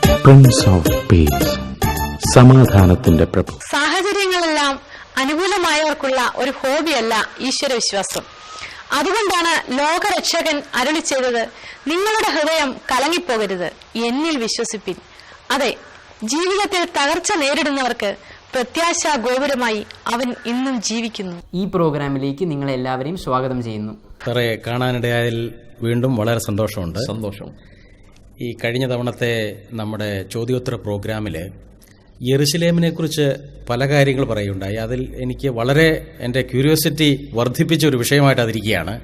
Prince of peace, സമാധാനത്തിന്റെ പ്രഭു. സാഹചര്യങ്ങളെല്ലാം അനുകൂലമായവർക്കുള്ള ഒരു ഹോബിയല്ല ഈശ്വരവിശ്വാസം. അതുകൊണ്ടാണ് ലോകരക്ഷകൻ അരുളി ചെയ്തത്, നിങ്ങളുടെ ഹൃദയം കലങ്ങിപ്പോകരുത്, എന്നിൽ വിശ്വസിപ്പിൻ. അതെ, ജീവിതത്തിൽ തകർച്ച നേരിടുന്നവർക്ക് പ്രത്യാശാ ഗോപുരമായി അവൻ ഇന്നും ജീവിക്കുന്നു. ഈ പ്രോഗ്രാമിലേക്ക് നിങ്ങളെ എല്ലാവരെയും സ്വാഗതം ചെയ്യുന്നു. സാറേ, കാണാനിടയായാൽ വീണ്ടും വളരെ സന്തോഷമുണ്ട്. ഈ കഴിഞ്ഞ തവണത്തെ നമ്മുടെ ചോദ്യോത്തര പ്രോഗ്രാമിൽ യെരുശലേമിനെ കുറിച്ച് പല കാര്യങ്ങൾ പറയുകയുണ്ടായി. അതിൽ എനിക്ക് വളരെ എൻ്റെ ക്യൂരിയോസിറ്റി വർദ്ധിപ്പിച്ച ഒരു വിഷയമായിട്ട് അതിരിക്കുകയാണ്.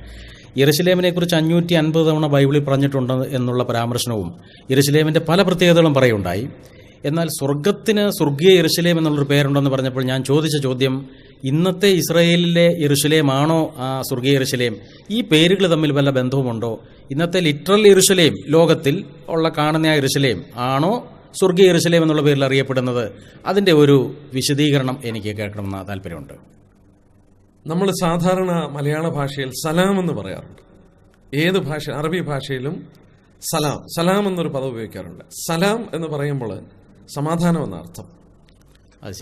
യെരുശലേമിനെ കുറിച്ച് 550 തവണ ബൈബിളിൽ പറഞ്ഞിട്ടുണ്ട് എന്നുള്ള പരാമർശനവും യെരുശലേമിൻ്റെ പല പ്രത്യേകതകളും പറയുകയുണ്ടായി. എന്നാൽ സ്വർഗത്തിന് സ്വർഗീയ യെരുശലേം എന്നുള്ളൊരു പേരുണ്ടെന്ന് പറഞ്ഞപ്പോൾ ഞാൻ ചോദിച്ച ചോദ്യം, ഇന്നത്തെ ഇസ്രായേലിലെ യെരുശലേമാണോ ആ സ്വർഗീയ യെരുശലേം? ഈ പേരുകൾ തമ്മിൽ വല്ല ബന്ധവുമുണ്ടോ? ഇന്നത്തെ ലിറ്ററൽ യെരുശലേം, ലോകത്തിൽ ഉള്ള കാണുന്ന ആ യെരുശലേം ആണോ സ്വർഗീയ യെരുശലേം എന്നുള്ള പേരിൽ അറിയപ്പെടുന്നത്? അതിൻ്റെ ഒരു വിശദീകരണം എനിക്ക് കേൾക്കണമെന്ന് താല്പര്യമുണ്ട്. നമ്മൾ സാധാരണ മലയാള ഭാഷയിൽ സലാം എന്ന് പറയാറുണ്ട്. ഏത് ഭാഷ, അറബി ഭാഷയിലും സലാം എന്നൊരു പദം ഉപയോഗിക്കാറുണ്ട്. സലാം എന്ന് പറയുമ്പോൾ സമാധാനം എന്ന അർത്ഥം.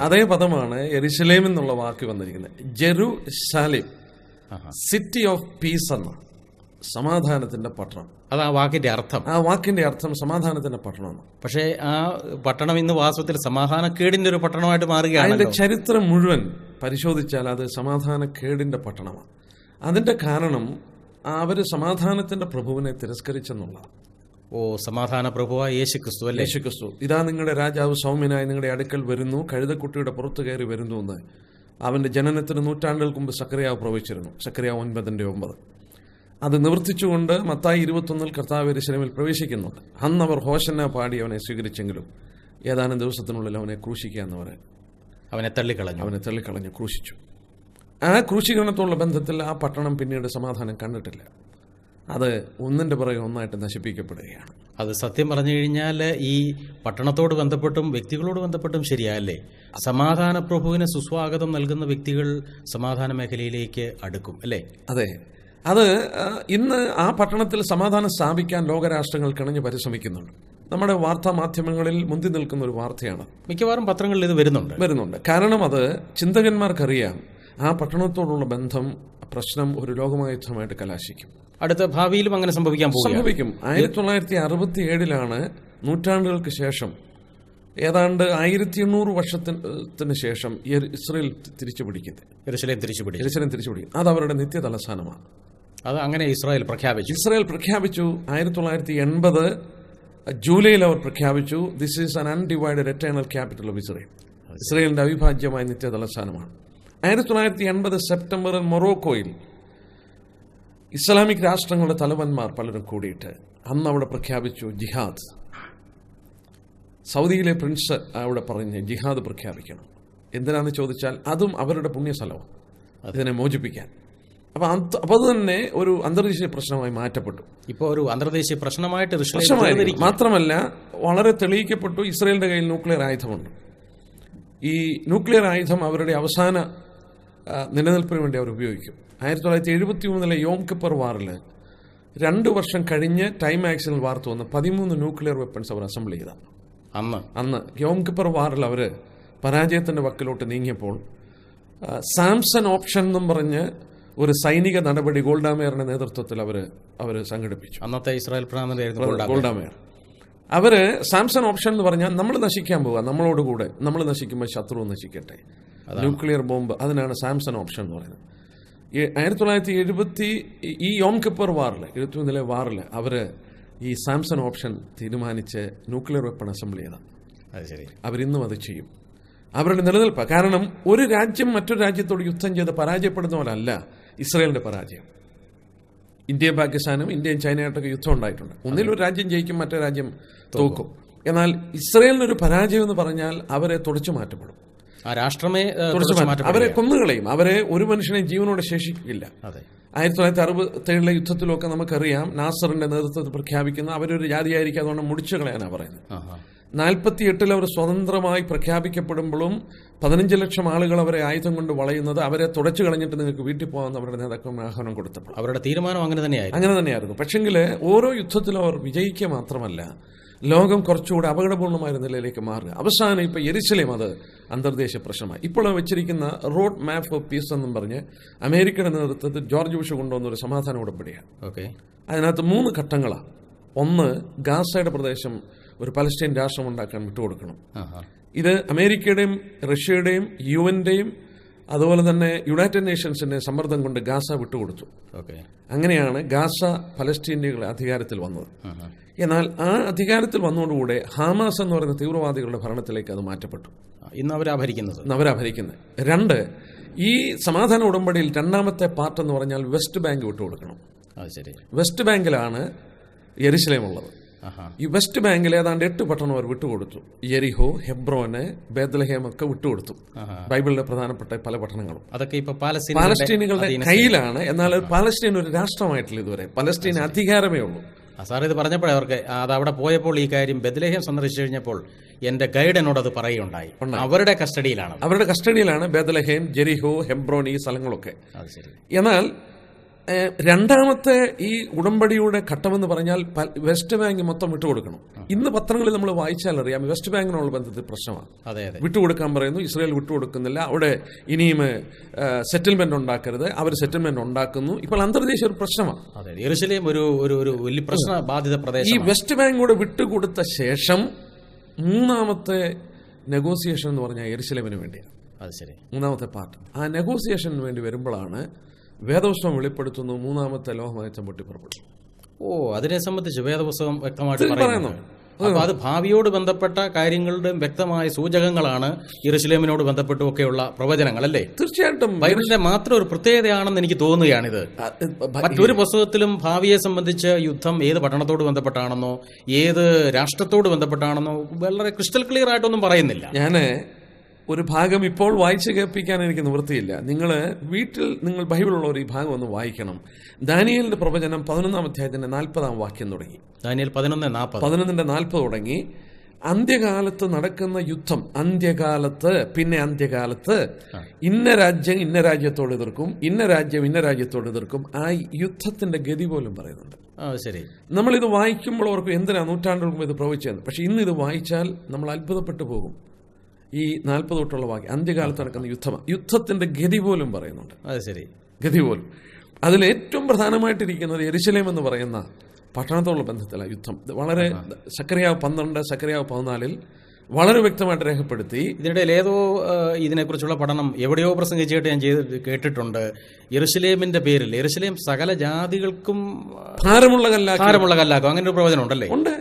അതേ പദമാണ് യെരുശലേം എന്നുള്ള വാക്ക് വന്നിരിക്കുന്നത്. ജെറുശലേം, സിറ്റി ഓഫ് പീസ് എന്ന, സമാധാനത്തിന്റെ പട്ടണം. അത് ആ വാക്കിന്റെ അർത്ഥം. ആ വാക്കിന്റെ അർത്ഥം സമാധാനത്തിന്റെ പട്ടണമാണ്. പക്ഷേ ആ പട്ടണം ഇന്ന് വാസ്തവത്തിൽ സമാധാനക്കേടിന്റെ ഒരു പട്ടണമായിട്ട് മാറുകയാണ്. അതിന്റെ ചരിത്രം മുഴുവൻ പരിശോധിച്ചാൽ അത് സമാധാനക്കേടിന്റെ പട്ടണമാണ്. അതിന്റെ കാരണം അവര് സമാധാനത്തിന്റെ പ്രഭുവിനെ തിരസ്കരിച്ചെന്നുള്ളതാണ്. സമാധാന പ്രഭുവായ യേശുക്രിസ്തു അല്ലേ? യേശുക്രിസ്തു, ഇതാ നിങ്ങളുടെ രാജാവ് സൗമ്യനായി നിങ്ങളുടെ അടുക്കൽ വരുന്നു, കഴുതക്കുട്ടിയുടെ പുറത്തു കയറി വരുന്നു എന്ന് അവന്റെ ജനനത്തിന് നൂറ്റാണ്ടുകൾക്ക് മുമ്പ് സക്കറിയാവ് പ്രവചിച്ചിരുന്നു. സക്കറിയാവ് 9:9. അത് നിവർത്തിച്ചുകൊണ്ട് മത്തായി 21 കർത്താവ് യെരുശലേമിൽ പ്രവേശിക്കുന്നുണ്ട്. അന്ന് അവർ ഹോശന്ന പാടി അവനെ സ്വീകരിച്ചെങ്കിലും ഏതാനും ദിവസത്തിനുള്ളിൽ അവനെ ക്രൂശിക്കുക അവനെ തള്ളിക്കളഞ്ഞു, ക്രൂശിച്ചു. ആ ക്രൂശീകരണത്തോടുള്ള ബന്ധത്തിൽ ആ പട്ടണം പിന്നീട് സമാധാനം കണ്ടിട്ടില്ല. അത് ഒന്നിന്റെ പുറകെ ഒന്നായിട്ട് നശിപ്പിക്കപ്പെടുകയാണ്. അത് സത്യം പറഞ്ഞു കഴിഞ്ഞാൽ ഈ പട്ടണത്തോട് ബന്ധപ്പെട്ടും വ്യക്തികളോട് ബന്ധപ്പെട്ടും ശരിയല്ലേ? സമാധാന പ്രഭുവിന് സുസ്വാഗതം നൽകുന്ന വ്യക്തികൾ സമാധാന മേഖലയിലേക്ക് അടുക്കും അല്ലേ? അതെ, അത് ഇന്ന് ആ പട്ടണത്തിൽ സമാധാനം സ്ഥാപിക്കാൻ ലോകരാഷ്ട്രങ്ങൾ കിണഞ്ഞു പരിശ്രമിക്കുന്നുണ്ട്. നമ്മുടെ വാർത്താ മാധ്യമങ്ങളിൽ മുന്തി നിൽക്കുന്ന ഒരു വാർത്തയാണ്. മിക്കവാറും പത്രങ്ങളിൽ ഇത് വരുന്നുണ്ട്. കാരണം അത് ചിന്തകന്മാർക്കറിയാം, ആ പട്ടണത്തോടുള്ള ബന്ധം, പ്രശ്നം ഒരു ലോകമഹായുദ്ധമായിട്ട് കലാശിക്കും. അടുത്ത ഭാവിയിലും അങ്ങനെ സംഭവിക്കും. 1967 നൂറ്റാണ്ടുകൾക്ക് ശേഷം, ഏതാണ്ട് 1800 വർഷത്തിന് ശേഷം ഇസ്രയേൽ തിരിച്ചു പിടിക്കുന്നത്. യെരുശലേം തിരിച്ചു പിടിക്കും. അത് അവരുടെ നിത്യ തലസ്ഥാനമാണ്. അത് അങ്ങനെ ഇസ്രായേൽ പ്രഖ്യാപിച്ചു. 1980 ജൂലൈയിൽ അവർ പ്രഖ്യാപിച്ചു, this is an undivided eternal capital of Israel. ഇസ്രയേലിന്റെ അവിഭാജ്യമായ നിത്യ തലസ്ഥാനമാണ്. 1980 സെപ്റ്റംബറിൽ മൊറോക്കോയിൽ ഇസ്ലാമിക് രാഷ്ട്രങ്ങളുടെ തലവന്മാർ പലരും കൂടിയിട്ട് അന്ന് അവിടെ പ്രഖ്യാപിച്ചു ജിഹാദ്. സൗദിയിലെ പ്രിൻസ് അവിടെ പറഞ്ഞ് ജിഹാദ് പ്രഖ്യാപിക്കണം. എന്തിനാന്ന് ചോദിച്ചാൽ അതും അവരുടെ പുണ്യസ്ഥലവും, ഇതിനെ മോചിപ്പിക്കാൻ. അപ്പൊ അത് തന്നെ ഒരു അന്തർദേശീയ പ്രശ്നമായി മാറ്റപ്പെട്ടു. ഇപ്പോൾ ഒരു അന്തർദേശീയ പ്രശ്നമായിട്ട് മാത്രമല്ല, വളരെ തെളിയിക്കപ്പെട്ടു ഇസ്രയേലിന്റെ കയ്യിൽ ന്യൂക്ലിയർ ആയുധമുണ്ട്. ഈ ന്യൂക്ലിയർ ആയുധം അവരുടെ അവസാന നിലനിൽപ്പിന് വേണ്ടി അവർ ഉപയോഗിക്കും. 1973 യോം കിപ്പർ വാറിൽ 2 വർഷം കഴിഞ്ഞ് ടൈം മാഗസിനിൽ വാർത്ത വന്ന് 13 ന്യൂക്ലിയർ വെപ്പൺസ് അവർ അസംബിൾ ചെയ്ത അന്ന് യോം കിപ്പർ വാറിൽ അവർ പരാജയത്തിന്റെ വക്കിലോട്ട് നീങ്ങിയപ്പോൾ സാംസൺ ഓപ്ഷൻ എന്നും പറഞ്ഞ് ഒരു സൈനിക നടപടി ഗോൾഡാമേറിന്റെ നേതൃത്വത്തിൽ അവർ സംഘടിപ്പിച്ചു. അന്നത്തെ ഇസ്രായേൽ പ്രധാനമന്ത്രി ഗോൾഡാമേർ. അവര് സാംസൺ ഓപ്ഷൻ എന്ന് പറഞ്ഞാൽ നമ്മൾ നശിക്കാൻ പോവുക, നമ്മളോടുകൂടെ നമ്മൾ നശിക്കുമ്പോൾ ശത്രു നശിക്കട്ടെ, ന്യൂക്ലിയർ ബോംബ്. അതിനാണ് സാംസൺ ഓപ്ഷൻ എന്ന് പറയുന്നത്. 1970 ഈ യോം കിപ്പർ വാറിൽ, 71 വാറിൽ അവര് ഈ സാംസൺ ഓപ്ഷൻ തീരുമാനിച്ച് ന്യൂക്ലിയർ വെപ്പൺ അസംബിൾ ചെയ്താണ്. അവരിന്നും അത് ചെയ്യും. അവരുടെ നിലനിൽപ്പ്. കാരണം ഒരു രാജ്യം മറ്റൊരു രാജ്യത്തോട് യുദ്ധം ചെയ്ത് പരാജയപ്പെടുന്ന പോലല്ല ഇസ്രയേലിന്റെ പരാജയം. ഇന്ത്യയും പാകിസ്ഥാനും ഇന്ത്യയും ചൈനയായിട്ടൊക്കെ യുദ്ധം ഉണ്ടായിട്ടുണ്ട്. ഒന്നിലൊരു രാജ്യം ജയിക്കും, മറ്റേ രാജ്യം തോക്കും. എന്നാൽ ഇസ്രയേലിനൊരു പരാജയം എന്ന് പറഞ്ഞാൽ അവരെ തുടച്ചു മാറ്റപ്പെടും. അവരെ കൊന്നുകളയും. അവരെ ഒരു മനുഷ്യനെ ജീവനോടെ ശേഷിക്കില്ല. 1967 യുദ്ധത്തിലൊക്കെ നമുക്കറിയാം, നാസറിന്റെ നേതൃത്വത്തിൽ പ്രഖ്യാപിക്കുന്ന അവരൊരു ജാതിയായിരിക്കും, അതുകൊണ്ട് മുടിച്ചു കളയാനാണ് പറയുന്നത്. 48 അവർ സ്വതന്ത്രമായി പ്രഖ്യാപിക്കപ്പെടുമ്പോഴും 15 ലക്ഷം ആളുകൾ അവരെ ആയുധം കൊണ്ട് വളയുന്നത്, അവരെ തുടച്ചു കളഞ്ഞിട്ട് നിങ്ങൾക്ക് വീട്ടിൽ പോകാമെന്ന് അവരുടെ നേതാക്കൾ ആഹ്വാനം കൊടുത്തപ്പോൾ അവരുടെ തീരുമാനം അങ്ങനെ തന്നെയായിരുന്നു. പക്ഷെങ്കിൽ ഓരോ യുദ്ധത്തിലും അവർ വിജയിക്കുക മാത്രമല്ല, ലോകം കുറച്ചുകൂടെ അപകടപൂർണ്ണമായ നിലയിലേക്ക് മാറുക. അവസാനം ഇപ്പോൾ യെരുശലേം അത് അന്തർദേശീയ പ്രശ്നമായി. ഇപ്പോൾ വെച്ചിരിക്കുന്ന റോഡ് മാപ്പ് ഓഫ് പീസ് എന്നും പറഞ്ഞ് അമേരിക്കയുടെ നേതൃത്വത്തിൽ ജോർജ് ബുഷ് കൊണ്ടുവന്ന ഒരു സമാധാന ഉടമ്പടിയാണ്. അതിനകത്ത് 3 ഘട്ടങ്ങളാണ്. ഒന്ന്, ഗാസയുടെ പ്രദേശം ഒരു പലസ്തീൻ രാഷ്ട്രം ഉണ്ടാക്കാൻ വിട്ടുകൊടുക്കണം. ഇത് അമേരിക്കയുടെയും റഷ്യയുടെയും യുഎന്റെയും അതുപോലെ തന്നെ യുണൈറ്റഡ് നേഷൻസിന്റെ സമ്മർദ്ദം കൊണ്ട് ഗാസ വിട്ടുകൊടുത്തു. അങ്ങനെയാണ് ഗാസ പലസ്തീനികളുടെ അധികാരത്തിൽ വന്നത്. എന്നാൽ ആ അധികാരത്തിൽ വന്നതോടുകൂടെ ഹമാസ് എന്ന് പറയുന്ന തീവ്രവാദികളുടെ ഭരണത്തിലേക്ക് അത് മാറ്റപ്പെട്ടു. ഇന്ന് അവരാ ഭരിക്കുന്നത്. 2, ഈ സമാധാന ഉടമ്പടിയിൽ 2ാമത്തെ പാർട്ട് എന്ന് പറഞ്ഞാൽ വെസ്റ്റ് ബാങ്ക് വിട്ടുകൊടുക്കണം. വെസ്റ്റ് ബാങ്കിലാണ് യെരുശലേം ഉള്ളത്. ഈ വെസ്റ്റ് ബാങ്കിൽ ഏതാണ്ട് 8 പട്ടണം അവർ വിട്ടുകൊടുത്തു. യെരിഹോ, ഹെബ്രോന്, ബേത്ലഹേം ഒക്കെ വിട്ടുകൊടുത്തു. ബൈബിളിലെ പ്രധാനപ്പെട്ട പല പട്ടണങ്ങളും അതൊക്കെ ഇപ്പൊ പാലസ്തീനികളുടെ കയ്യിലാണ്. എന്നാൽ പാലസ്തീൻ ഒരു രാഷ്ട്രമായിട്ടില്ല ഇതുവരെ. പലസ്തീൻ അധികാരമേ ഉള്ളൂ. സാർ ഇത് പറഞ്ഞപ്പോഴേ അവർക്ക് അത് അവിടെ പോയപ്പോൾ ഈ കാര്യം ബേത്ലഹേം സന്ദർശിച്ചു കഴിഞ്ഞപ്പോൾ എന്റെ ഗൈഡ് എന്നോട് അത് പറയുകയുണ്ടായി. അവരുടെ കസ്റ്റഡിയിലാണ് ബേത്ലഹേം, ജെരിഹോ, ഹെബ്രോൻ ഈ സ്ഥലങ്ങളൊക്കെ. എന്നാൽ 2ാമത്തെ ഈ ഉടമ്പടിയുടെ ഘട്ടമെന്ന് പറഞ്ഞാൽ വെസ്റ്റ് ബാങ്ക് മൊത്തം വിട്ടുകൊടുക്കണം. ഇന്ന് പത്രങ്ങളിൽ നമ്മൾ വായിച്ചാൽ അറിയാം വെസ്റ്റ് ബാങ്കിനുള്ള ബന്ധത്തിൽ പ്രശ്നമാണ്. വിട്ടുകൊടുക്കാൻ പറയുന്നു, ഇസ്രായേൽ വിട്ടുകൊടുക്കുന്നില്ല. അവിടെ ഇനിയും സെറ്റിൽമെന്റ് ഉണ്ടാക്കരുത്, അവർ സെറ്റിൽമെന്റ് ഉണ്ടാക്കുന്നു. ഇപ്പോൾ അന്തർദേശീയ ഒരു പ്രശ്നമാണ്. യെരുശലേം ഒരു വലിയ പ്രശ്ന ബാധിത പ്രദേശം. ഈ വെസ്റ്റ് ബാങ്ക് കൂടെ വിട്ടുകൊടുത്ത ശേഷം 3ാമത്തെ നെഗോസിയേഷൻ എന്ന് പറഞ്ഞാൽ യെരുശലേമിന് വേണ്ടിയാണ്. 3ാമത്തെ പാർട്ട്. ആ നെഗോസിയേഷന് വേണ്ടി വരുമ്പോഴാണ് വേദപുസ്തകം വെളിപ്പെടുത്തുന്നു 3ാമത്തെ ലോകമഹായുദ്ധം പൊട്ടിപ്പുറപ്പെട്ടു. അതിനെ സംബന്ധിച്ച് വേദപുസ്തകം വ്യക്തമായിട്ട് പറയുന്നു. അപ്പൊ അത് ഭാവിയോട് ബന്ധപ്പെട്ട കാര്യങ്ങളുടെ വ്യക്തമായ സൂചകങ്ങളാണ് യെരുശലേമിനോട് ബന്ധപ്പെട്ടുമൊക്കെയുള്ള പ്രവചനങ്ങൾ, അല്ലേ? തീർച്ചയായിട്ടും ബൈബിളിന്റെ മാത്രം ഒരു പ്രത്യേകതയാണെന്ന് എനിക്ക് തോന്നുകയാണിത്. മറ്റൊരു പുസ്തകത്തിലും ഭാവിയെ സംബന്ധിച്ച് യുദ്ധം ഏത് പട്ടണത്തോട് ബന്ധപ്പെട്ടാണെന്നോ ഏത് രാഷ്ട്രത്തോട് ബന്ധപ്പെട്ടാണെന്നോ വളരെ ക്രിസ്റ്റൽ ക്ലിയർ ആയിട്ടൊന്നും പറയുന്നില്ല. ഞാന് ഒരു ഭാഗം ഇപ്പോൾ വായിച്ചു കേൾപ്പിക്കാൻ എനിക്ക് നിവൃത്തിയില്ല. വീട്ടിൽ നിങ്ങൾ ബൈബിളുള്ളവർ ഈ ഭാഗം ഒന്ന് വായിക്കണം. ദാനിയേലിന്റെ പ്രവചനം 11ാം അധ്യായത്തിന്റെ 40ാം വാക്യം തുടങ്ങി. ദാനിയേൽ 11:40 തുടങ്ങി. അന്ത്യകാലത്ത് നടക്കുന്ന യുദ്ധം, പിന്നെ അന്ത്യകാലത്ത് ഇന്ന രാജ്യം ഇന്ന രാജ്യത്തോട് എതിർക്കും, ഇന്ന രാജ്യം ഇന്ന രാജ്യത്തോട് എതിർക്കും. ആ യുദ്ധത്തിന്റെ ഗതി പോലും പറയുന്നുണ്ട്. നമ്മളിത് വായിക്കുമ്പോൾ ഓർക്കും എന്തിനാ നൂറ്റാണ്ടുകൾക്ക് മുമ്പ് ഇത് പ്രവചിച്ചത്. പക്ഷെ ഇന്ന് ഇത് വായിച്ചാൽ നമ്മൾ അത്ഭുതപ്പെട്ടു പോകും. ഈ 40 തൊട്ടുള്ള വാക്യം അന്ത്യകാലത്ത് നടക്കുന്ന യുദ്ധത്തിന്റെ ഗതി പോലും പറയുന്നുണ്ട്. ഗതി പോലും. അതിലേറ്റവും പ്രധാനമായിട്ടിരിക്കുന്നത് യെരുശലേം എന്ന് പറയുന്ന പട്ടണത്തോടുള്ള ബന്ധത്തിലുള്ള യുദ്ധം. വളരെ സക്കറിയാവ് 12, സക്കറിയാവ് 14 വളരെ വ്യക്തമായിട്ട് രേഖപ്പെടുത്തി. ഇതിനിടയിൽ ഏതോ ഇതിനെക്കുറിച്ചുള്ള പഠനം എവിടെയോ പ്രസംഗിച്ചിട്ട് ഞാൻ കേട്ടിട്ടുണ്ട്. യെരുശലേമിന്റെ പേരിൽ യെരുശലേം സകല ജാതികൾക്കും ഭാരമുള്ള കല്ലാക്കും അങ്ങനെ ഒരു പ്രവചനം ഉണ്ടല്ലേ? ഉണ്ട്.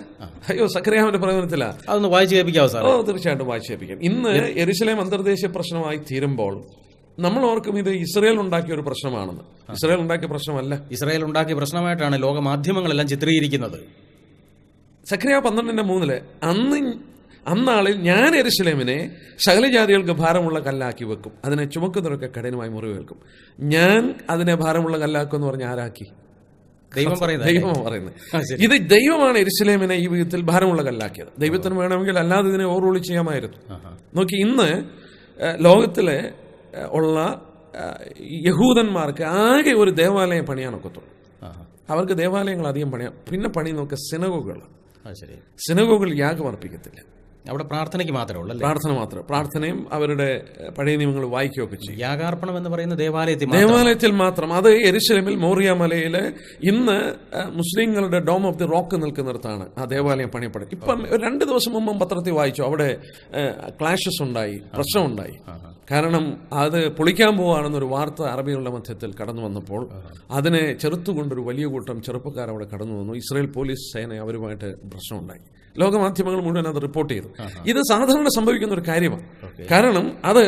അയ്യോ, സക്കറിയാവിന്റെ പ്രവചനത്തിലാ. അതൊന്ന് വായിച്ചു കേൾപ്പിക്കാവോ സാർ? തീർച്ചയായിട്ടും വായിച്ചു കേൾപ്പിക്കാം. ഇന്ന് യെരുശലേം അന്തർദേശീയ പ്രശ്നമായി തീരുമ്പോൾ നമ്മൾ ഓർക്കും ഇത് ഇസ്രായേൽ ഉണ്ടാക്കിയ ഒരു പ്രശ്നമാണെന്ന്. ഇസ്രായേൽ ഉണ്ടാക്കിയ പ്രശ്നമല്ല. ഇസ്രായേൽ ഉണ്ടാക്കിയ പ്രശ്നമായിട്ടാണ് ലോക മാധ്യമങ്ങളെല്ലാം ചിത്രീകരിക്കുന്നത്. സക്കറിയാവ് 12:3 അന്നാളിൽ ഞാൻ യെരുശലേമിനെ സകല ജാതികൾക്ക് ഭാരമുള്ള കല്ലാക്കി വെക്കും, അതിനെ ചുമക്കുന്നവരൊക്കെ കഠിനമായി മുറിവേൽക്കും. ഞാൻ അതിനെ ഭാരമുള്ള കല്ലാക്കും എന്ന് പറഞ്ഞ ആരാക്കി? ദൈവം പറയുന്നത്. ഇത് ദൈവമാണ് യെരുശലേമിനെ ഈ വിധത്തിൽ ഭാരമുള്ള കല്ലാക്കിയത്. ദൈവത്തിന് വേണമെങ്കിൽ അല്ലാതെ ഇതിനെ ഓവർറൂൾ ചെയ്യാമായിരുന്നു. നോക്കി, ഇന്ന് ലോകത്തിലെ ഉള്ള യഹൂദന്മാർക്ക് ആകെ ഒരു ദേവാലയം പണിയാനൊക്കത്തുള്ളൂ. അവർക്ക് ദേവാലയങ്ങൾ അധികം പണിയാം. പിന്നെ പണി നോക്കുക സിനഗോഗുകൾ യാഗം അർപ്പിക്കത്തില്ല. അവിടെ പ്രാർത്ഥനയ്ക്ക് മാത്രമേ ഉള്ളൂ. പ്രാർത്ഥനയും അവരുടെ പഴയ നിയമങ്ങൾ വായിക്കുകയൊക്കെ ചെയ്യും. യാഗാർപ്പണം എന്ന് പറയുന്ന ദേവാലയത്തിൽ മാത്രം. അത് യെരുശലേമിൽ മോറിയ മലയില് ഇന്ന് മുസ്ലിങ്ങളുടെ ഡോം ഓഫ് ദി റോക്ക് നിൽക്കുന്നിടത്താണ് ആ ദേവാലയം പണിയപ്പെടുന്നത്. ഇപ്പം 2 ദിവസം മുമ്പ് പത്രത്തിൽ വായിച്ചു, അവിടെ ക്ലാഷസ് ഉണ്ടായി, പ്രശ്നമുണ്ടായി. കാരണം അത് പൊളിക്കാൻ പോവുകയാണെന്നൊരു വാർത്ത അറബികളുടെ മധ്യത്തിൽ കടന്നു വന്നപ്പോൾ അതിനെ ചെറുത്തുകൊണ്ടൊരു വലിയ കൂട്ടം ചെറുപ്പക്കാർ അവിടെ കടന്നു വന്നു. ഇസ്രായേൽ പോലീസ് സേന അവരുമായിട്ട് പ്രശ്നമുണ്ടായി. ലോകമാധ്യമങ്ങൾ മുഴുവൻ അത് റിപ്പോർട്ട് ചെയ്തു. ഇത് സാധാരണ സംഭവിക്കുന്ന ഒരു കാര്യമാണ്. കാരണം അത്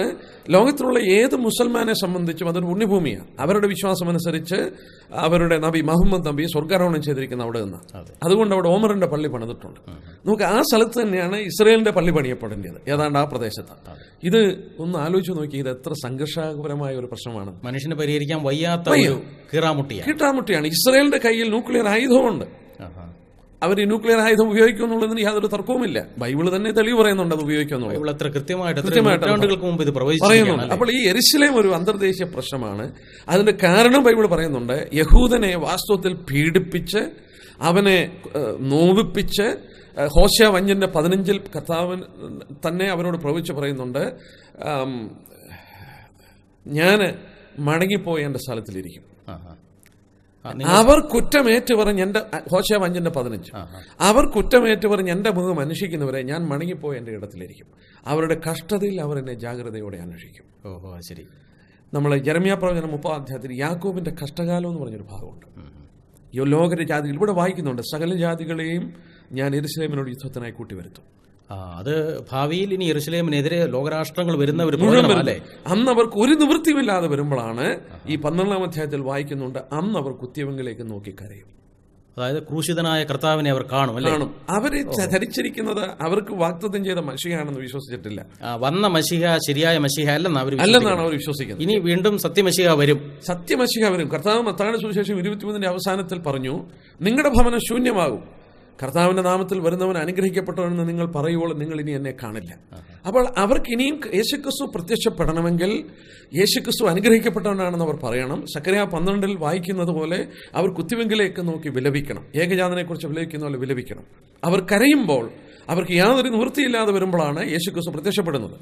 ലോകത്തിലുള്ള ഏത് മുസൽമാനെ സംബന്ധിച്ചും അതൊരു പുണ്യഭൂമിയാണ്. അവരുടെ വിശ്വാസം അനുസരിച്ച് അവരുടെ നബി മുഹമ്മദ് നബി സ്വർഗാരോഹണം ചെയ്തിരിക്കുന്ന അവിടെ നിന്ന്. അതുകൊണ്ട് അവിടെ ഓമറിന്റെ പള്ളി പണിതിട്ടുണ്ട്. നമുക്ക് ആ സ്ഥലത്ത് തന്നെയാണ് ഇസ്രായേലിന്റെ പള്ളി പണിയപ്പെടേണ്ടത്, ഏതാണ്ട് ആ പ്രദേശത്ത്. ഇത് ഒന്ന് ആലോചിച്ച് നോക്കി, ഇത് എത്ര സംഘർഷകരമായ ഒരു പ്രശ്നമാണ്. മനുഷ്യന് പരിഹരിക്കാൻ വയ്യാത്ത കീറാമുട്ടിയാണ്. ഇസ്രായേലിന്റെ കയ്യിൽ ന്യൂക്ലിയർ ആയുധമുണ്ട്. അവർ ഈ ന്യൂക്ലിയർ ആയുധം ഉപയോഗിക്കുന്നുള്ളതിന് യാതൊരു തർക്കവുമില്ല. ബൈബിള് തന്നെ തെളിവ് പറയുന്നുണ്ട് അത് ഉപയോഗിക്കുന്നുള്ളത്. അപ്പോൾ ഈ യെരുശലേം ഒരു അന്തർദേശീയ പ്രശ്നമാണ്. അതിന്റെ കാരണം ബൈബിൾ പറയുന്നുണ്ട്. യഹൂദനെ വാസ്തവത്തിൽ പീഡിപ്പിച്ച് അവനെ നോവിപ്പിച്ച് ഹോശേയ 5:15 കർത്താവ് തന്നെ അവരോട് പ്രവചിച്ച് പറയുന്നുണ്ട്, ഞാൻ മടങ്ങിപ്പോയി എൻ്റെ സ്ഥലത്തിലിരിക്കും. അവർ കുറ്റമേറ്റ് പറഞ്ഞ് എന്റെ ഹോശേയ 5:15 അവർ കുറ്റമേറ്റ് പറഞ്ഞ് എന്റെ മുഖം അന്വേഷിക്കുന്നവരെ ഞാൻ മടങ്ങിപ്പോയി എന്റെ ഇടത്തിലിരിക്കും. അവരുടെ കഷ്ടതയിൽ അവർ എന്നെ ജാഗ്രതയോടെ അന്വേഷിക്കും. ഓഹോ, ശരി. നമ്മൾ യെരമ്യാ പ്രവചനം 30-ാം അധ്യായത്തിൽ യാക്കോബിന്റെ കഷ്ടകാലം എന്ന് പറഞ്ഞൊരു ഭാഗമുണ്ട്. ഈ ലോകരുടെ ജാതികൾ ഇവിടെ വായിക്കുന്നുണ്ട്, സകല ജാതികളെയും ഞാൻ യെരൂശലേമിനോട് യുദ്ധത്തിനായി കൂട്ടിവരുത്തും. അത് ഭാവിയിൽ ഇനി യെരൂശലേമിനെതിരെ ലോകരാഷ്ട്രങ്ങൾ വരുന്ന ഒരു പ്രവചനമല്ലേ? അന്ന് അവർക്ക് ഒരു നിവൃത്തിയുമില്ലാതെ വരുമ്പോഴാണ് ഈ 12-ാം അധ്യായത്തിൽ വായിക്കുന്നുണ്ട്, അന്ന് അവർ കുത്തിയവങ്കിലേക്ക് നോക്കി കരയും. അതായത് ക്രൂശിതനായ കർത്താവിനെ അവർ കാണും. അവരെ ധരിച്ചിരിക്കുന്നത് അവർക്ക് വാഗ്ദത്തം ചെയ്ത മശിഹയാണെന്ന് വിശ്വസിച്ചിട്ടില്ല. വന്ന മശിഹ ശരിയായ മശിഹ അല്ലെന്നാണ് അവർ വിശ്വസിക്കുന്നത്. ഇനി വീണ്ടും സത്യമശിഹ വരും. സത്യമശിഹ വരും. കർത്താവ് മത്തായിയുടെ സുവിശേഷം 23 അവസാനത്തിൽ പറഞ്ഞു, നിങ്ങളുടെ ഭവനം ശൂന്യമാകും, കർത്താവിന്റെ നാമത്തിൽ വരുന്നവൻ അനുഗ്രഹിക്കപ്പെട്ടവനെന്ന് നിങ്ങൾ പറയുവോളം നിങ്ങൾ ഇനി എന്നെ കാണില്ല. അപ്പോൾ അവർക്ക് ഇനിയും യേശുക്രിസ്തു പ്രത്യക്ഷപ്പെടണമെങ്കിൽ യേശുക്രിസ്തു അനുഗ്രഹിക്കപ്പെട്ടവനാണെന്ന് അവർ പറയണം. സക്കറിയ 12 വായിക്കുന്നത് പോലെ അവർ കുത്തിവെങ്കിലേക്ക് നോക്കി വിലപിക്കണം. ഏകജാതനെ കുറിച്ച് വിലപിക്കുന്ന പോലെ വിലപിക്കണം. അവർ കരയുമ്പോൾ അവർക്ക് യാതൊരു നിവൃത്തിയില്ലാതെ വരുമ്പോഴാണ് യേശുക്രിസ്തു പ്രത്യക്ഷപ്പെടുന്നത്.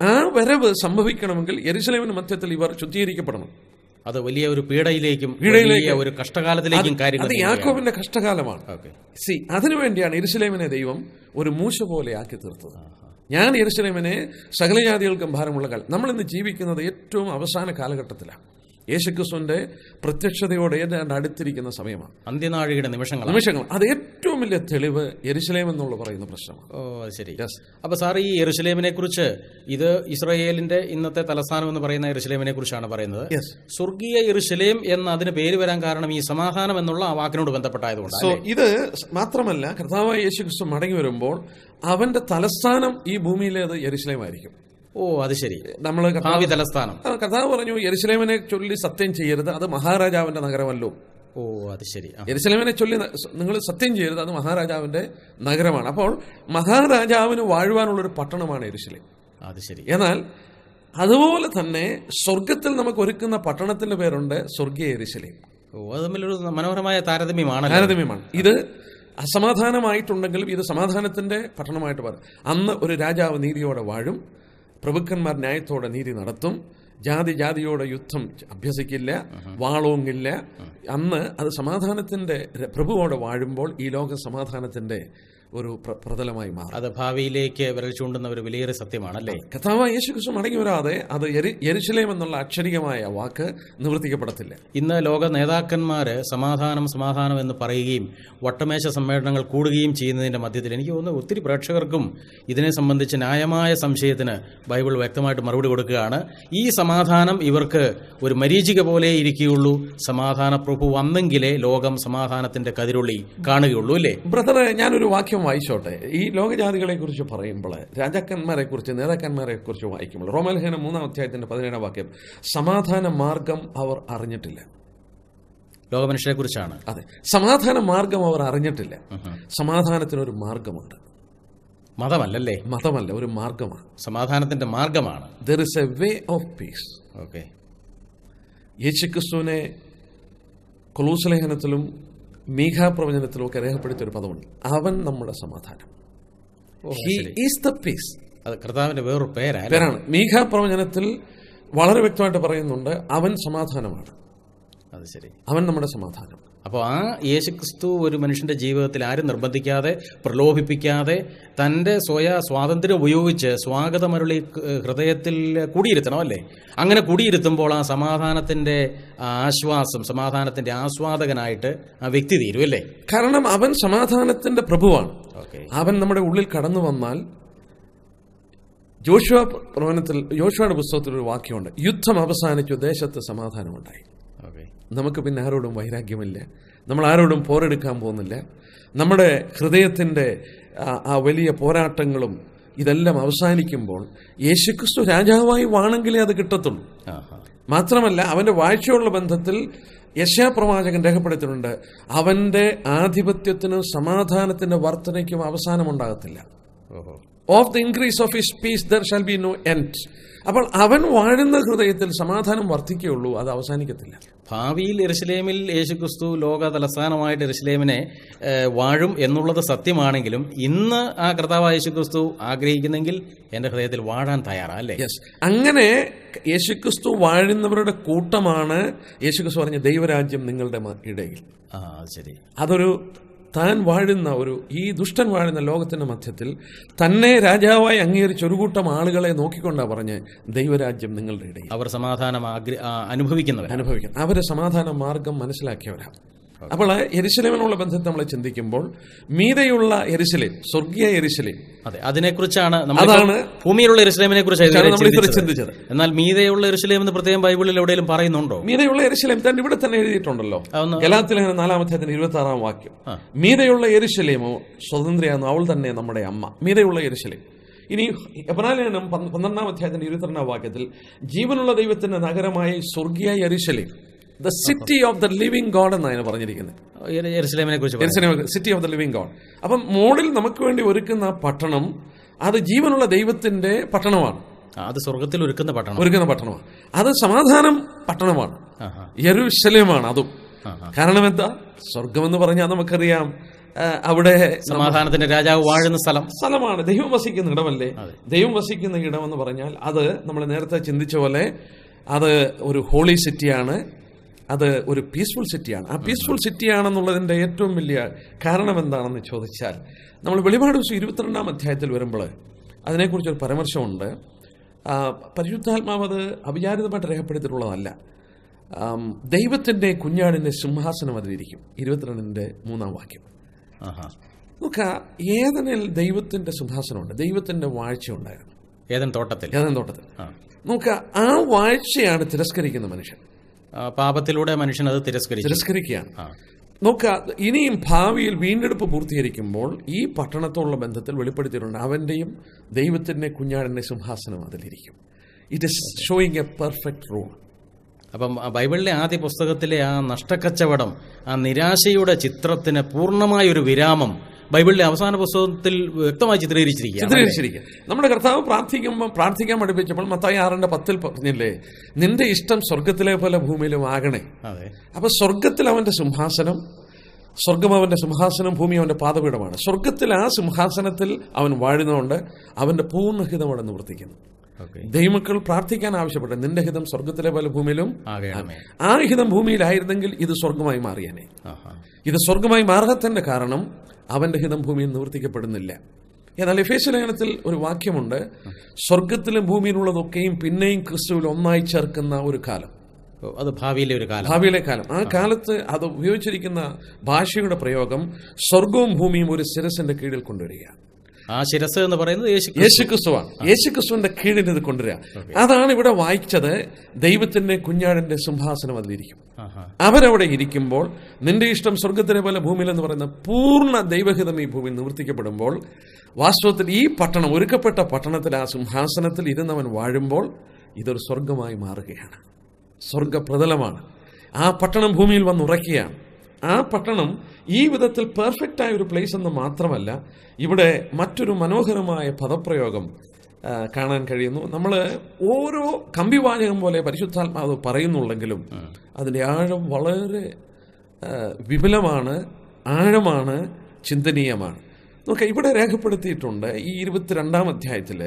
ആ വരവ് സംഭവിക്കണമെങ്കിൽ യെരൂശലേമിന്റെ മധ്യത്തിൽ ഇവർ ശുദ്ധീകരിക്കപ്പെടണം. അത് വലിയ ഒരു പീഡയിലേക്കും വലിയ ഒരു കഷ്ടകാലത്തിലേക്കും കാര്യങ്ങൾ. അത് യാക്കോബിന്റെ കഷ്ടകാലമാണ്. അതിനുവേണ്ടിയാണ് യെരൂശലേമിനെ ദൈവം ഒരു മൂശ പോലെ ആക്കി തീർത്തത്. ഞാൻ യെരൂശലേമിനെ സകല ജാതികൾക്കും ഭാരമുള്ള കാലം. നമ്മൾ ഇന്ന് ജീവിക്കുന്നത് ഏറ്റവും അവസാന കാലഘട്ടത്തിലാണ്. യേശുക്രിസ്തുവിന്റെ പ്രത്യക്ഷതയോടെ ഏതാണ്ട് അടുത്തിരിക്കുന്ന സമയമാണ്. അന്ത്യനാഴികയുടെ നിമിഷങ്ങൾ. അത് ഏറ്റവും വലിയ തെളിവ് യെരൂശലേം എന്നുള്ള പറയുന്ന പ്രശ്നമാണ്. ശരി. അപ്പൊ സാർ, ഈ യെരൂശലേമിനെ കുറിച്ച്, ഇത് ഇസ്രായേലിന്റെ ഇന്നത്തെ തലസ്ഥാനം എന്ന് പറയുന്ന യെരൂശലേമിനെ കുറിച്ചാണ് പറയുന്നത്. സ്വർഗീയ യെരൂശലേം എന്ന് അതിന് പേര് വരാൻ കാരണം ഈ സമാധാനം എന്നുള്ള ആ വാക്കിനോട് ബന്ധപ്പെട്ടായതുകൊണ്ട്. ഇത് മാത്രമല്ല, കർത്താവായ യേശുക്രിസ്തു മടങ്ങി വരുമ്പോൾ അവന്റെ തലസ്ഥാനം ഈ ഭൂമിയിലേത് യെരൂശലേമായിരിക്കും. അത് ശരി. നമ്മൾ തലസ്ഥാനം. കർത്താവ് പറഞ്ഞു, യെരൂശലേമിനെ ചൊല്ലി സത്യം ചെയ്യരുത്, അത് മഹാരാജാവിന്റെ നഗരമല്ലോ. അത് ശരി. യെരൂശലേമിനെ ചൊല്ലി നിങ്ങൾ സത്യം ചെയ്യരുത്, അത് മഹാരാജാവിന്റെ നഗരമാണ്. അപ്പോൾ മഹാരാജാവിന് വാഴുവാനുള്ളൊരു പട്ടണമാണ് യെരൂശലേം. അത് ശരി. എന്നാൽ അതുപോലെ തന്നെ സ്വർഗത്തിൽ നമുക്ക് ഒരുക്കുന്ന പട്ടണത്തിന്റെ പേരുണ്ട് സ്വർഗീയ യെരൂശലേം. അത് തമ്മിലൊരു മനോഹരമായ താരതമ്യമാണ്. ഇത് അസമാധാനമായിട്ടുണ്ടെങ്കിലും ഇത് സമാധാനത്തിന്റെ പട്ടണമായിട്ട് പറയും. അന്ന് ഒരു രാജാവ് നീതിയോടെ വാഴും, പ്രഭുക്കന്മാർ ന്യായത്തോടെ നീതി നടത്തും, ജാതിയോടെ യുദ്ധം അഭ്യസിക്കില്ല, വാളോങ്ങില്ല. അന്ന് അത് സമാധാനത്തിന്റെ പ്രഭുവോടെ വാഴുമ്പോൾ ഈ ലോക സമാധാനത്തിന്റെ ഒരു പ്രതലമായി മാറും. അത് ഭാവിയിലേക്ക് വിരൽ ചൂണ്ടുന്ന ഒരു വിലയേറിയ സത്യമാണല്ലേ? കർത്താവായ യേശുക്രിസ്തു മടങ്ങി വരാതെ അത് യെരൂശലേം എന്നുള്ള അക്ഷരികമായ വാക്ക് നിവർത്തിക്കപ്പെടത്തില്ല. ഇന്ന് ലോക നേതാക്കന്മാര് സമാധാനം എന്ന് പറയുകയും വട്ടമേശ സമ്മേളനങ്ങൾ കൂടുകയും ചെയ്യുന്നതിന്റെ മധ്യത്തിൽ എനിക്ക് തോന്നുന്നു ഒത്തിരി പ്രേക്ഷകർക്കും ഇതിനെ സംബന്ധിച്ച് ന്യായമായ സംശയത്തിന് ബൈബിൾ വ്യക്തമായിട്ട് മറുപടി കൊടുക്കുകയാണ്. ഈ സമാധാനം ഇവർക്ക് ഒരു മരീചിക പോലെ ഇരിക്കുകയുള്ളൂ. സമാധാന പ്രഭു വന്നെങ്കിലേ ലോകം സമാധാനത്തിന്റെ കതിരൊളി കാണുകയുള്ളൂ, അല്ലേ? ബ്രദറെ, ഞാനൊരു വാക്യം വായിച്ചോട്ടെ. ഈ ലോകജാതികളെ കുറിച്ച് പറയുമ്പോൾ, രാജാക്കന്മാരെ കുറിച്ച്, നേതാക്കന്മാരെ കുറിച്ച് വായിക്കുമ്പോൾ, റോമാലേഖനം 3-ാം അധ്യായത്തിന്റെ 17-ാം വാക്യം, സമാധാന മാർഗം അവർ അറിഞ്ഞിട്ടില്ല. ലോകമനുഷ്യരെ കുറിച്ചാണ്. അതെ, സമാധാന മാർഗം അവർ അറിഞ്ഞിട്ടില്ല. സമാധാനത്തിനൊരു മാർഗമുണ്ട്. മതമല്ലല്ലേ? മതമല്ല, ഒരു മാർഗമാണ്. സമാധാനത്തിന്റെ മാർഗമാണ്. There is a way of peace. Okay. യേശുക്രിസ്തുവിനെ കൊലോസ്യ ലേഖനത്തിലും മീഖാ പ്രവചനത്തിലും ഒക്കെ രേഖപ്പെടുത്തിയ ഒരു പദമുണ്ട്, അവൻ നമ്മുടെ സമാധാനം. He is the peace. അത് കർത്താവിന്റെ വേറൊരു പേരാണ്. മീഖാ പ്രവചനത്തിൽ വളരെ വ്യക്തമായിട്ട് പറയുന്നുണ്ട്, അവൻ സമാധാനമാണ്. അത് ശരി, അവൻ നമ്മുടെ സമാധാനം. അപ്പോൾ ആ യേശുക്രിസ്തു ഒരു മനുഷ്യന്റെ ജീവിതത്തിൽ ആരും നിർബന്ധിക്കാതെ, പ്രലോഭിപ്പിക്കാതെ, തന്റെ സ്വാതന്ത്ര്യം ഉപയോഗിച്ച് സ്വാഗതമരുളി ഹൃദയത്തിൽ കുടിയിരുത്തണം, അല്ലേ? അങ്ങനെ കുടിയിരുത്തുമ്പോൾ ആ സമാധാനത്തിന്റെ ആശ്വാസം, സമാധാനത്തിന്റെ ആസ്വാദകനായിട്ട് ആ വ്യക്തി തീരും, അല്ലേ? കാരണം അവൻ സമാധാനത്തിന്റെ പ്രഭുവാണ്. അവൻ നമ്മുടെ ഉള്ളിൽ കടന്നു വന്നാൽ, യോശുവയുടെ പുസ്തകത്തിൽ ഒരു വാക്യമുണ്ട്, യുദ്ധം അവസാനിച്ചു, ദേശത്ത് സമാധാനമുണ്ടായി. നമുക്ക് പിന്നെ ആരോടും വൈരാഗ്യമില്ല, നമ്മൾ ആരോടും പോരെടുക്കാൻ പോകുന്നില്ല. നമ്മുടെ ഹൃദയത്തിന്റെ ആ വലിയ പോരാട്ടങ്ങളും ഇതെല്ലാം അവസാനിക്കുമ്പോൾ യേശുക്രിസ്തു രാജാവായി വാണെങ്കിലേ അത് കിട്ടത്തുള്ളൂ. മാത്രമല്ല, അവന്റെ വാഴ്ചയുള്ള ബന്ധത്തിൽ യെശയ്യാ പ്രവാചകൻ രേഖപ്പെടുത്തിയിട്ടുണ്ട്, അവന്റെ ആധിപത്യത്തിനും സമാധാനത്തിന്റെ വർധനയ്ക്കും അവസാനമുണ്ടാകത്തില്ല. Of the increase of his peace there shall be no end. അപ്പോൾ അവൻ വാഴുന്ന ഹൃദയത്തിൽ സമാധാനം വർദ്ധിക്കുകയുള്ളൂ, അത് അവസാനിക്കത്തില്ല. ഭാവിയിൽ യെരുശലേമിൽ യേശുക്രിസ്തു ലോക തലസ്ഥാനമായിട്ട് യെരുശലേമിനെ വാഴും എന്നുള്ളത് സത്യമാണെങ്കിലും ഇന്ന് ആ കർത്താവായ യേശുക്രിസ്തു ആഗ്രഹിക്കുന്നെങ്കിൽ എന്റെ ഹൃദയത്തിൽ വാഴാൻ തയ്യാറല്ലേ? യെസ്, അങ്ങനെ യേശുക്രിസ്തു വാഴുന്നവരുടെ കൂട്ടമാണ് യേശുക്രിസ്തു പറഞ്ഞ ദൈവരാജ്യം നിങ്ങളുടെ ഇടയിൽ. ശരി. അതൊരു താൻ വാഴുന്ന ഈ ദുഷ്ടൻ വാഴുന്ന ലോകത്തിന്റെ മധ്യത്തിൽ തന്നെ രാജാവായി അംഗീകരിച്ച ഒരു കൂട്ടം ആളുകളെ നോക്കിക്കൊണ്ടാ പറഞ്ഞ് ദൈവരാജ്യം നിങ്ങളുടെ ഇടയിൽ. അവർ സമാധാനം അനുഭവിക്കും. അവര് സമാധാന മാർഗം മനസ്സിലാക്കിയവരാണ്. അപ്പോൾ യെരുശലേമിനുള്ള ബന്ധത്തെ നമ്മൾ ചിന്തിക്കുമ്പോൾ മീതെയുള്ള യെരുശലേം, സ്വർഗീയ യെരുശലേം, അതെ, അതിനെക്കുറിച്ചാണ് നമ്മൾ ഭൂമിയിലുള്ള യെരുശലേമിനെ കുറിച്ച് ചിന്തിച്ചത്. എന്നാൽ മീതെയുള്ള യെരുശലേം എന്ന് പ്രത്യേകം ബൈബിളിൽ എവിടെയെങ്കിലും പറയുന്നുണ്ടോ? മീതെയുള്ള യെരുശലേം തന്നെ ഇവിടെ തന്നെ എഴുതിയിട്ടുണ്ടല്ലോ. ഗലാത്യലേഖനം 4:26 മീതെയുള്ള യെരുശലേമോ സ്വതന്ത്രയാകുന്നു, അവൾ തന്നെ നമ്മുടെ അമ്മ. മീതെയുള്ള യെരുശലേം. ഇനി എബ്രായലേഖനം 12:22 ജീവനുള്ള ദൈവത്തിന്റെ നഗരമായ സ്വർഗീയ യെരുശലേം, the city of the living God എന്നാണ് പറഞ്ഞിരിക്കുന്നത്. City of the living God. അപ്പം മോളിൽ നമുക്ക് വേണ്ടി ഒരുക്കുന്ന പട്ടണം അത് ജീവനുള്ള ദൈവത്തിന്റെ പട്ടണമാണ്. അത് സ്വർഗത്തിൽ ഒരുക്കുന്ന പട്ടണമാണ്. അത് സമാധാനം പട്ടണമാണ്, യെരുശലേമാണ്. അതും കാരണം എന്താ? സ്വർഗമെന്ന് പറഞ്ഞാൽ നമുക്കറിയാം അവിടെ സമാധാനത്തിന്റെ രാജാവ് വാഴുന്ന സ്ഥലമാണ്. ദൈവം വസിക്കുന്ന ഇടമല്ലേ? ദൈവം വസിക്കുന്ന ഇടമെന്ന് പറഞ്ഞാൽ അത് നമ്മൾ നേരത്തെ ചിന്തിച്ച പോലെ അത് ഒരു ഹോളി സിറ്റിയാണ്, അത് ഒരു പീസ്ഫുൾ സിറ്റിയാണ്. ആ പീസ്ഫുൾ സിറ്റിയാണെന്നുള്ളതിന്റെ ഏറ്റവും വലിയ കാരണം എന്താണെന്ന് ചോദിച്ചാൽ, നമ്മൾ വെളിപാട് ദിവസം 22 വരുമ്പോൾ അതിനെക്കുറിച്ചൊരു പരാമർശമുണ്ട്. പരിശുദ്ധാത്മാവ് അത് അവിചാരിതമായിട്ട് രേഖപ്പെടുത്തിയിട്ടുള്ളതല്ല. ദൈവത്തിന്റെ കുഞ്ഞാടിന്റെ സിംഹാസനം അതിലിരിക്കും. 22:3 നോക്ക, ഏദനിൽ ദൈവത്തിന്റെ സിംഹാസനമുണ്ട്, ദൈവത്തിന്റെ വാഴ്ച ഉണ്ടായിരുന്നു ഏദൻ തോട്ടത്തിൽ. നോക്ക, ആ വാഴ്ചയാണ് തിരസ്കരിക്കുന്ന മനുഷ്യൻ. പാപത്തിലൂടെ മനുഷ്യൻ അത് തിരസ്കരിക്കുകയാണ്. നോക്ക, ഇനിയും ഭാവിയിൽ വീണ്ടെടുപ്പ് പൂർത്തീകരിക്കുമ്പോൾ ഈ പട്ടണത്തോടുള്ള ബന്ധത്തിൽ വെളിപ്പെടുത്തിയിട്ടുണ്ട്, അവന്റെയും ദൈവത്തിന്റെ കുഞ്ഞാടിന്റെ സിംഹാസനം അതിലിരിക്കും. It is showing a perfect rule. അപ്പം ബൈബിളിലെ ആദ്യ പുസ്തകത്തിലെ ആ നഷ്ടക്കച്ചവടം, ആ നിരാശയുടെ ചിത്രത്തിന് പൂർണ്ണമായൊരു വിരാമം ബൈബിളിലെ അവസാന പുസ്തകത്തിൽ വ്യക്തമായി ചിത്രീകരിച്ചിരിക്കുക. നമ്മുടെ കർത്താവ് പ്രാർത്ഥിക്കാൻ പഠിപ്പിച്ചപ്പോൾ മത്തായി 6:10 പറഞ്ഞില്ലേ, നിന്റെ ഇഷ്ടം സ്വർഗത്തിലെ പോലെ ഭൂമിയിലും ആകണേ. അപ്പൊ സ്വർഗത്തിൽ അവന്റെ സിംഹാസനം, സ്വർഗം അവന്റെ സിംഹാസനം, ഭൂമി അവന്റെ പാദപീഠമാണ്. സ്വർഗത്തിൽ ആ സിംഹാസനത്തിൽ അവൻ വാഴുന്നതുകൊണ്ട് അവന്റെ പൂർണ്ണഹിതം അവിടെ നിവർത്തിക്കുന്നു. ദൈവമക്കൾ പ്രാർത്ഥിക്കാൻ ആവശ്യപ്പെട്ടു, നിന്റെ ഹിതം സ്വർഗത്തിലെ പോലെ ഭൂമിയിലും. ആ ഹിതം ഭൂമിയിലായിരുന്നെങ്കിൽ ഇത് സ്വർഗമായി മാറിയേനെ. ഇത് സ്വർഗമായി മാറാത്തതിന്റെ കാരണം അവന്റെ ഹിതം ഭൂമിയിൽ നിവർത്തിക്കപ്പെടുന്നില്ല. എന്നാൽ എഫേസ്യ ലേഖനത്തിൽ ഒരു വാക്യമുണ്ട്, സ്വർഗത്തിലും ഭൂമിയിലുള്ളതൊക്കെയും പിന്നെയും ക്രിസ്തുവിൽ ഒന്നായി ചേർക്കുന്ന ഒരു കാലം. അത് ഭാവിയിലെ കാലം. ആ കാലത്ത് അത് ഉപയോഗിച്ചിരിക്കുന്ന ഭാഷയുടെ പ്രയോഗം സ്വർഗവും ഭൂമിയും ഒരു ശിരസിന്റെ കീഴിൽ കൊണ്ടുവരിക. ആ ശിരസ് എന്ന് പറയുന്നത് യേശുക്രിസ്തുവാണ്. യേശുക്രിസ്തുവിന്റെ കീഴിൽ ഇത് കൊണ്ടുവരിക. അതാണ് ഇവിടെ വായിച്ചത്, ദൈവത്തിന്റെ കുഞ്ഞാടിന്റെ സിംഹാസനം അതിലിരിക്കും. അവരവിടെ ഇരിക്കുമ്പോൾ നിന്റെ ഇഷ്ടം സ്വർഗത്തിലെ പോലെ ഭൂമിയിൽ എന്ന് പറയുന്ന പൂർണ്ണ ദൈവഹിതം ഈ ഭൂമിയിൽ നിവർത്തിക്കപ്പെടുമ്പോൾ വാസ്തവത്തിൽ ഈ പട്ടണം, ഒരുക്കപ്പെട്ട പട്ടണത്തിൽ ആ സിംഹാസനത്തിൽ ഇരുന്നവൻ വാഴുമ്പോൾ ഇതൊരു സ്വർഗമായി മാറുകയാണ്. സ്വർഗപ്രതലമാണ്. ആ പട്ടണം ഭൂമിയിൽ വന്നുറയ്ക്കുകയാണ്. ആ പട്ടണം ഈ വിധത്തിൽ പെർഫെക്റ്റായ ഒരു പ്ലേസ് എന്ന് മാത്രമല്ല, ഇവിടെ മറ്റൊരു മനോഹരമായ പദപ്രയോഗം കാണാൻ കഴിയുന്നു. നമ്മൾ ഓരോ കമ്പിവാചകം പോലെ പരിശുദ്ധാത്മാവ് പറയുന്നുണ്ടെങ്കിലും അതിൻ്റെ ആഴം വളരെ വിപുലമാണ്, ആഴമാണ്, ചിന്തനീയമാണ്. നോക്കാം, ഇവിടെ രേഖപ്പെടുത്തിയിട്ടുണ്ട് ഈ 22-ാം അധ്യായത്തിൽ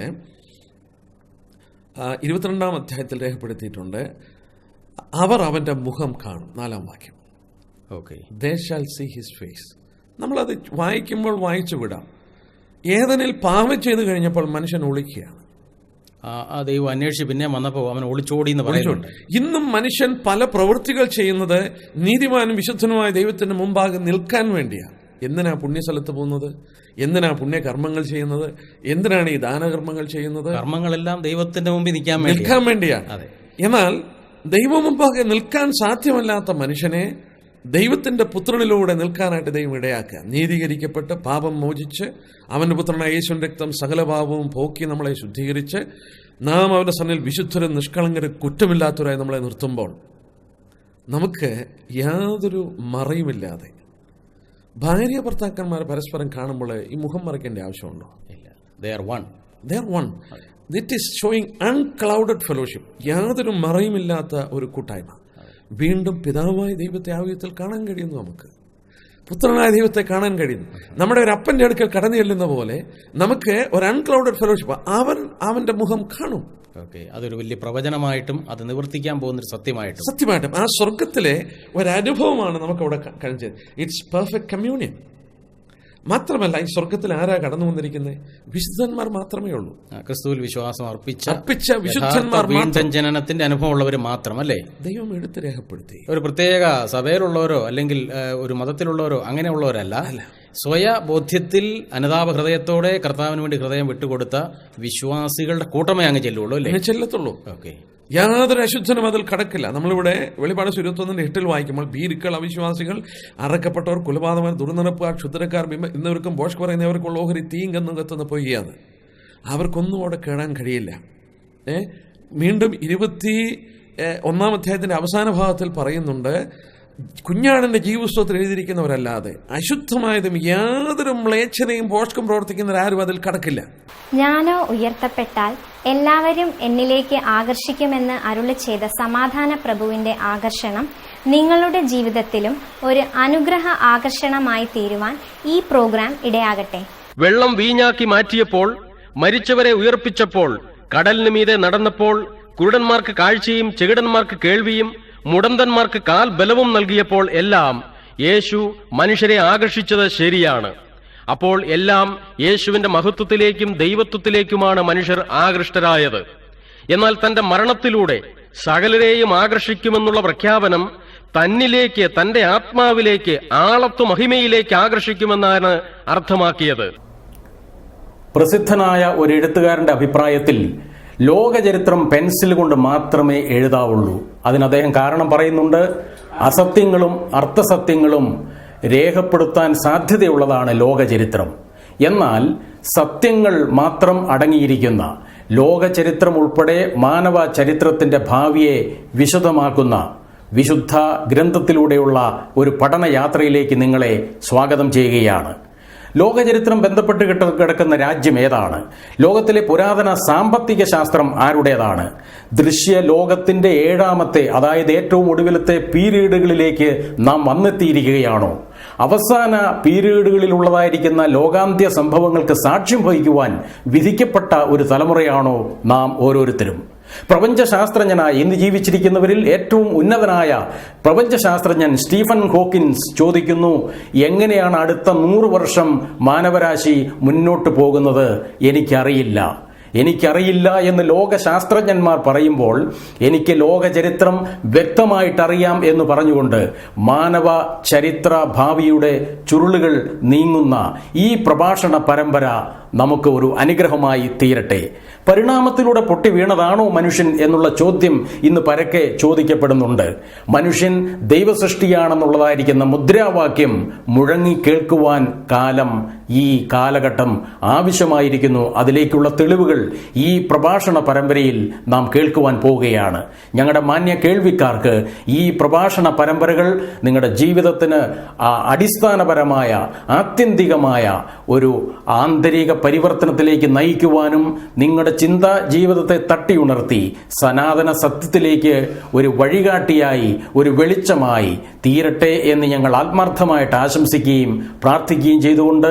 രേഖപ്പെടുത്തിയിട്ടുണ്ട്, അവർ അവന്റെ മുഖം കാണും. 4-ാം വാക്യം. They shall see his face. നമ്മളത് വായിക്കുമ്പോൾ വായിച്ചു വിടാം. ഏദനിൽ പാപം ചെയ്തു കഴിഞ്ഞപ്പോൾ മനുഷ്യൻ ഒളിക്കുകയാണ്. ദൈവം അന്വേഷിച്ച് പിന്നെ വന്നപ്പോൾ അവൻ ഒളിച്ചോടി എന്ന് പറയുന്നുണ്ട്. ഇന്നും മനുഷ്യൻ പല പ്രവൃത്തികൾ ചെയ്യുന്നത് നീതിമാനും വിശുദ്ധനുമായ ദൈവത്തിന് മുമ്പാകെ നിൽക്കാൻ വേണ്ടിയാണ്. എന്തിനാ പുണ്യസ്ഥലത്ത് പോകുന്നത്? എന്തിനാ പുണ്യകർമ്മങ്ങൾ ചെയ്യുന്നത്? എന്തിനാണ് ഈ ദാനകർമ്മങ്ങൾ ചെയ്യുന്നത്? കർമ്മങ്ങളെല്ലാം ദൈവത്തിന്റെ മുമ്പിൽ നിൽക്കാൻ വേണ്ടിയാണ്. എന്നാൽ ദൈവം മുമ്പാകെ നിൽക്കാൻ സാധ്യമല്ലാത്ത മനുഷ്യനെ ദൈവത്തിന്റെ പുത്രനിലൂടെ നിൽക്കാനായിട്ട് ദൈവം ഇടയാക്കുക. നീതീകരിക്കപ്പെട്ട് പാപം മോചിച്ച് അവന്റെ പുത്രനായ യേശുവിന്റെ രക്തം സകല പാപവും പോക്കി നമ്മളെ ശുദ്ധീകരിച്ച് നാം അവന്റെ സന്നിധിയിൽ വിശുദ്ധരും നിഷ്കളങ്കരും കുറ്റമില്ലാത്തവരായി നമ്മളെ നിർത്തുമ്പോൾ നമുക്ക് യാതൊരു മറയുമില്ലാതെ ഭാര്യ ഭർത്താക്കന്മാർ പരസ്പരം കാണുമ്പോൾ ഈ മുഖം മറയ്ക്കേണ്ട ആവശ്യമുണ്ടോ? ഇല്ല. They are one. They are one. That is showing unclouded fellowship. യാതൊരു മറയുമില്ലാത്ത ഒരു കൂട്ടായ്മ. വീണ്ടും പിതാവായ ദൈവത്തെ ആ വിധത്തിൽ കാണാൻ കഴിയുന്നു. നമുക്ക് പുത്രനായ ദൈവത്തെ കാണാൻ കഴിയുന്നു. നമ്മുടെ ഒരു അപ്പന്റെ അടുക്കൽ കടന്നു ചെല്ലുന്ന പോലെ നമുക്ക് ഒരു അൺക്ലൗഡഡ് ഫെലോഷിപ്പ്, അവന്റെ മുഖം കാണും. ഓക്കെ, അതൊരു വലിയ പ്രവചനമായിട്ടും അത് നിവർത്തിക്കാൻ പോകുന്നൊരു സത്യമായിട്ടും ആ സ്വർഗത്തിലെ ഒരനുഭവമാണ് നമുക്ക് അവിടെ കാണിച്ചത്. It's perfect communion. മാത്രമല്ല, ഈ സ്വർഗത്തിൽ ആരാ കടന്നു വന്നിരിക്കുന്നത്? വിശുദ്ധന്മാർ മാത്രമേ ഉള്ളൂ. ക്രിസ്തുവിൽ വിശ്വാസം അർപ്പിച്ച വിശുദ്ധന്മാർ, ജനനത്തിന്റെ അനുഭവമുള്ളവർ മാത്രമല്ലേ ദൈവം എടുത്ത് രേഖപ്പെടുത്തി. ഒരു പ്രത്യേക സഭയിലുള്ളവരോ അല്ലെങ്കിൽ ഒരു മതത്തിലുള്ളവരോ അങ്ങനെയുള്ളവരല്ല. സ്വയബോധ്യത്തിൽ അനുതാപ ഹൃദയത്തോടെ കർത്താവിന് വേണ്ടി ഹൃദയം വിട്ടുകൊടുത്ത വിശ്വാസികളുടെ കൂട്ടമേ അങ്ങ് ചെല്ലുള്ളൂ അല്ലേ? ചെല്ലത്തുള്ളൂ. ഓക്കെ. യാതൊരു അശുദ്ധനും അതിൽ കടക്കില്ല. നമ്മളിവിടെ വെളിപാട് 21:8 വായിക്കുമ്പോൾ ഭീരുക്കൾ, അവിശ്വാസികൾ, അറക്കപ്പെട്ടവർ, കുലപാതകർ, ദുർനടപ്പുകാർ, ക്ഷുദ്രക്കാർ, ഇന്നവർക്കും ബോഷ്ക്ക് പറയുന്നവർക്കുള്ള ഓഹരി തീങ്കെന്നും കത്തുന്ന പൊയ്യാണ്. അവർക്കൊന്നും അവിടെ കേടാൻ കഴിയില്ല. വീണ്ടും 21 അധ്യായത്തിന്റെ അവസാന ഭാഗത്തിൽ പറയുന്നുണ്ട്, കുഞ്ഞാടിന്റെ ജീവപുസ്തകത്തിൽ എഴുതിയിരിക്കുന്നവരല്ലാതെ അശുദ്ധമായതും യാതൊരു മ്ലേച്ഛതയും ഭോഷ്ക്കും പ്രവർത്തിക്കുന്നവരാരും അതിൽ കടക്കില്ല. ഞാനോ ഉയർത്തപ്പെട്ടാൽ എല്ലാവരും എന്നിലേക്ക് ആകർഷിക്കുമെന്ന് അരുളി ചെയ്ത സമാധാന പ്രഭുവിന്റെ ആകർഷണം നിങ്ങളുടെ ജീവിതത്തിലും ഒരു അനുഗ്രഹ ആകർഷണമായി തീരുവാൻ ഈ പ്രോഗ്രാം ഇടയാകട്ടെ. വെള്ളം വീഞ്ഞാക്കി മാറ്റിയപ്പോൾ, മരിച്ചവരെ ഉയർപ്പിച്ചപ്പോൾ, കടലിന് മീതെ നടന്നപ്പോൾ, കുരുടന്മാർക്ക് കാഴ്ചയും ചെകിടന്മാർക്ക് കേൾവിയും മുടന്തന്മാർക്ക് കാൽ ബലവും നൽകിയപ്പോൾ എല്ലാം യേശു മനുഷ്യരെ ആകർഷിച്ചത് ശരിയാണ്. അപ്പോൾ എല്ലാം യേശുവിന്റെ മഹത്വത്തിലേക്കും ദൈവത്വത്തിലേക്കുമാണ് മനുഷ്യർ ആകൃഷ്ടരായത്. എന്നാൽ തന്റെ മരണത്തിലൂടെ സകലരെയും ആകർഷിക്കുമെന്നുള്ള പ്രഖ്യാപനം തന്നിലേക്ക്, തന്റെ ആത്മാവിലേക്ക്, ആളത്വ മഹിമയിലേക്ക് ആകർഷിക്കുമെന്നാണ് അർത്ഥമാക്കിയത്. പ്രസിദ്ധനായ ഒരു എഴുത്തുകാരന്റെ അഭിപ്രായത്തിൽ ലോകചരിത്രം പെൻസിൽ കൊണ്ട് മാത്രമേ എഴുതാവുള്ളൂ. അതിന് അദ്ദേഹം കാരണം പറയുന്നുണ്ട്. അസത്യങ്ങളും അർത്ഥസത്യങ്ങളും രേഖപ്പെടുത്താൻ സാധ്യതയുള്ളതാണ് ലോകചരിത്രം. എന്നാൽ സത്യങ്ങൾ മാത്രം അടങ്ങിയിരിക്കുന്ന ലോകചരിത്രം ഉൾപ്പെടെ മാനവ ചരിത്രത്തിന്റെ ഭാവിയെ വിശദമാക്കുന്ന വിശുദ്ധ ഗ്രന്ഥത്തിലൂടെയുള്ള ഒരു പഠനയാത്രയിലേക്ക് നിങ്ങളെ സ്വാഗതം ചെയ്യുകയാണ്. ലോകചരിത്രം ബന്ധപ്പെട്ട് കിടക്കുന്ന രാജ്യം ഏതാണ്? ലോകത്തിലെ പുരാതന സാമ്പത്തിക ശാസ്ത്രം ആരുടേതാണ്? ദൃശ്യ ലോകത്തിന്റെ 7ാമത്തെ, അതായത് ഏറ്റവും ഒടുവിലത്തെ പീരീഡുകളിലേക്ക് നാം വന്നെത്തിയിരിക്കുകയാണോ? അവസാന പീരീഡുകളിലുള്ളതായിരിക്കുന്ന ലോകാന്ത്യ സംഭവങ്ങൾക്ക് സാക്ഷ്യം വഹിക്കുവാൻ വിധിക്കപ്പെട്ട ഒരു തലമുറയാണോ നാം ഓരോരുത്തരും? പ്രപഞ്ചശാസ്ത്രജ്ഞനായി ഇന്ന് ജീവിച്ചിരിക്കുന്നവരിൽ ഏറ്റവും ഉന്നതനായ പ്രപഞ്ചശാസ്ത്രജ്ഞൻ സ്റ്റീഫൻ ഹോക്കിൻസ് ചോദിക്കുന്നു, എങ്ങനെയാണ് അടുത്ത 100 വർഷം മാനവരാശി മുന്നോട്ട് പോകുന്നത്? എനിക്കറിയില്ല എന്ന് ലോകശാസ്ത്രജ്ഞന്മാർ പറയുമ്പോൾ എനിക്ക് ലോകചരിത്രം വ്യക്തമായിട്ടറിയാം എന്ന് പറഞ്ഞുകൊണ്ട് മാനവ ചരിത്ര ഭാവിയുടെ ചുരുളുകൾ നീങ്ങുന്ന ഈ പ്രഭാഷണ പരമ്പര നമുക്ക് ഒരു അനുഗ്രഹമായി തീരട്ടെ. പരിണാമത്തിലൂടെ പൊട്ടി വീണതാണോ മനുഷ്യൻ എന്നുള്ള ചോദ്യം ഇന്ന് പരക്കെ ചോദിക്കപ്പെടുന്നുണ്ട്. മനുഷ്യൻ ദൈവസൃഷ്ടിയാണെന്നുള്ളതായിരിക്കുന്ന മുദ്രാവാക്യം മുഴങ്ങി കേൾക്കുവാൻ ഈ കാലഘട്ടം ആവശ്യമായിരിക്കുന്നു. അതിലേക്കുള്ള തെളിവുകൾ ഈ പ്രഭാഷണ പരമ്പരയിൽ നാം കേൾക്കുവാൻ പോവുകയാണ്. ഞങ്ങളുടെ മാന്യ കേൾവിക്കാർക്ക് ഈ പ്രഭാഷണ പരമ്പരകൾ നിങ്ങളുടെ ജീവിതത്തിന് അടിസ്ഥാനപരമായ ആത്യന്തികമായ ഒരു ആന്തരിക പരിവർത്തനത്തിലേക്ക് നയിക്കുവാനും നിങ്ങളുടെ ചിന്താ ജീവിതത്തെ തട്ടിയുണർത്തി സനാതന സത്യത്തിലേക്ക് ഒരു വഴികാട്ടിയായി, ഒരു വെളിച്ചമായി തീരട്ടെ എന്ന് ഞങ്ങൾ ആത്മാർത്ഥമായിട്ട് ആശംസിക്കുകയും പ്രാർത്ഥിക്കുകയും ചെയ്തുകൊണ്ട്